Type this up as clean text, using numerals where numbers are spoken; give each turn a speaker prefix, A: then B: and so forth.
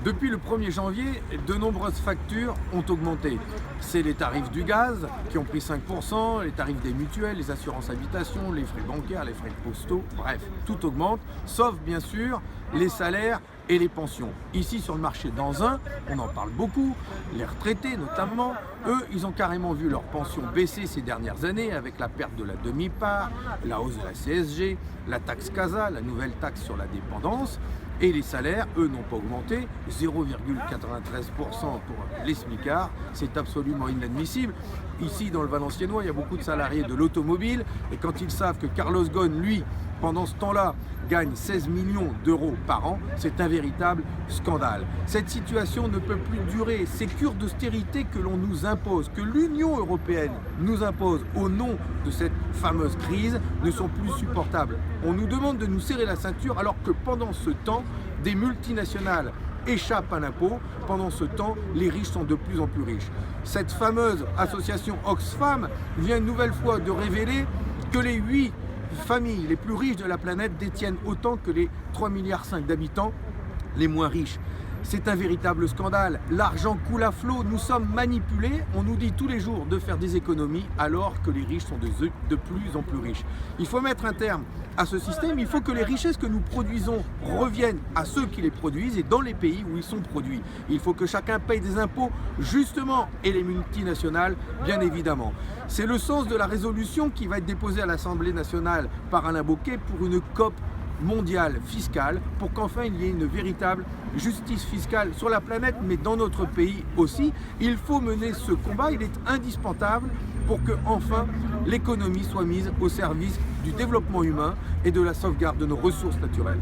A: Depuis le 1er janvier, de nombreuses factures ont augmenté. C'est les tarifs du gaz qui ont pris 5%, les tarifs des mutuelles, les assurances habitation, les frais bancaires, les frais postaux, bref, tout augmente, sauf bien sûr les salaires et les pensions. Ici sur le marché d'Anzin, on en parle beaucoup, les retraités notamment, eux, ils ont carrément vu leur pension baisser ces dernières années avec la perte de la demi-part, la hausse de la CSG, la taxe CASA, la nouvelle taxe sur la dépendance. Et les salaires, eux, n'ont pas augmenté, 0,93% pour les smicards, c'est absolument inadmissible. Ici, dans le Valenciennois, il y a beaucoup de salariés de l'automobile, et quand ils savent que Carlos Ghosn, lui, pendant ce temps-là, gagne 16 millions d'euros par an, c'est un véritable scandale. Cette situation ne peut plus durer. Ces cures d'austérité que l'on nous impose, que l'Union européenne nous impose au nom de cette fameuse crise, ne sont plus supportables. On nous demande de nous serrer la ceinture alors que pendant ce temps, des multinationales échappent à l'impôt. Pendant ce temps, les riches sont de plus en plus riches. Cette fameuse association Oxfam vient une nouvelle fois de révéler que les 8 familles les plus riches de la planète détiennent autant que les 3,5 milliards d'habitants les moins riches. C'est un véritable scandale. L'argent coule à flot, nous sommes manipulés. On nous dit tous les jours de faire des économies alors que les riches sont de plus en plus riches. Il faut mettre un terme à ce système. Il faut que les richesses que nous produisons reviennent à ceux qui les produisent et dans les pays où ils sont produits. Il faut que chacun paye des impôts justement et les multinationales bien évidemment. C'est le sens de la résolution qui va être déposée à l'Assemblée nationale par Alain Bocquet pour une COP mondiale fiscale pour qu'enfin il y ait une véritable justice fiscale sur la planète mais dans notre pays aussi. Il faut mener ce combat, il est indispensable pour que enfin l'économie soit mise au service du développement humain et de la sauvegarde de nos ressources naturelles.